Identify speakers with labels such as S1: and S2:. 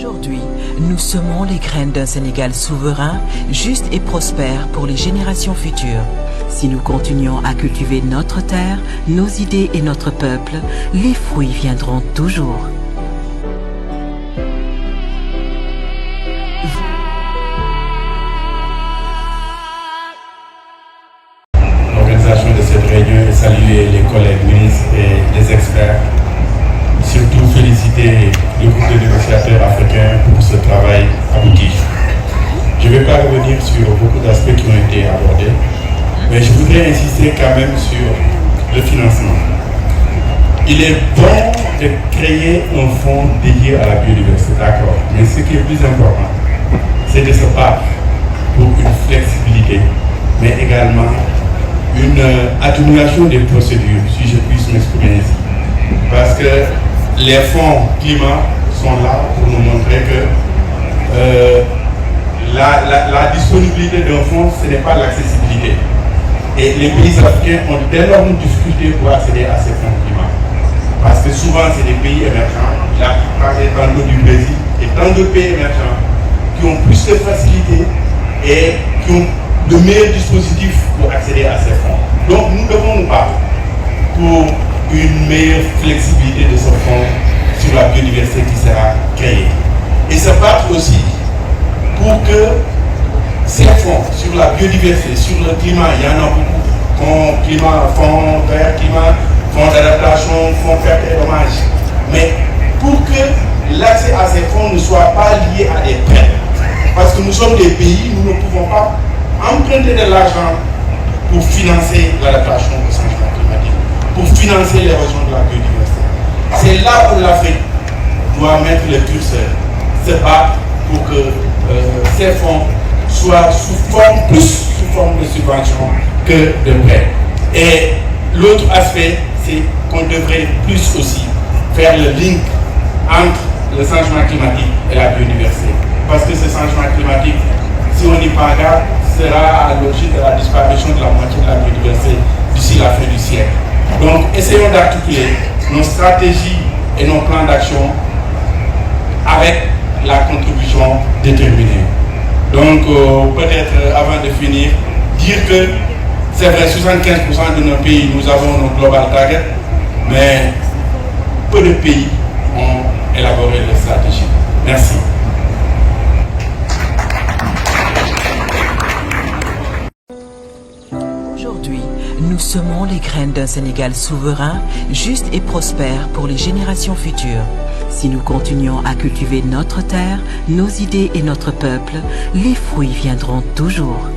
S1: Aujourd'hui, nous semons les graines d'un Sénégal souverain, juste et prospère pour les générations futures. Si nous continuons à cultiver notre terre, nos idées et notre peuple, les fruits viendront toujours.
S2: L'organisation de cette réunion et saluer les collègues ministres et les experts. Surtout féliciter le groupe de négociateurs africains pour ce travail abouti. Je ne vais pas revenir sur beaucoup d'aspects qui ont été abordés, mais je voudrais insister quand même sur le financement. Il est bon de créer un fonds dédié à la biodiversité, d'accord, mais ce qui est plus important, c'est de se battre pour une flexibilité, mais également une atténuation des procédures, si je puis m'exprimer ainsi. Parce que les fonds climat sont là pour nous montrer que la disponibilité d'un fonds, ce n'est pas l'accessibilité. Et les pays africains ont d'énormes difficultés pour accéder à ces fonds climat. Parce que souvent, c'est des pays émergents, la plupart étant du Brésil, et tant d'autres pays émergents qui ont plus de facilité et qui ont de meilleurs dispositifs pour accéder à ces fonds. Donc, nous devons nous battre pour une meilleure flexibilité de ce fonds sur la biodiversité qui sera créée. Et se battre aussi pour que ces fonds sur la biodiversité, sur le climat, il y en a beaucoup, fonds vert climat, fonds d'adaptation, fonds perte et dommages. Mais pour que l'accès à ces fonds ne soit pas lié à des prêts, parce que nous sommes des pays, nous ne pouvons pas emprunter de l'argent pour financer l'adaptation au changement climatique, pour financer l'érosion de la biodiversité. C'est là où l'Afrique doit mettre le curseur, se battre pour que ces fonds soient plus sous forme de subvention que de prêts. Et l'autre aspect, c'est qu'on devrait plus aussi faire le link entre le changement climatique et la biodiversité. Parce que ce changement climatique, si on n'y prend garde, sera à l'origine de la disparition de la moitié de la biodiversité d'ici la fin du siècle. Donc, essayons d'articuler nos stratégies et nos plans d'action avec la contribution déterminée. Donc, peut-être avant de finir, dire que c'est vrai, 75% de nos pays, nous avons nos global targets, mais peu de pays ont élaboré les stratégies. Merci.
S1: Aujourd'hui, nous semons les graines d'un Sénégal souverain, juste et prospère pour les générations futures. Si nous continuons à cultiver notre terre, nos idées et notre peuple, les fruits viendront toujours.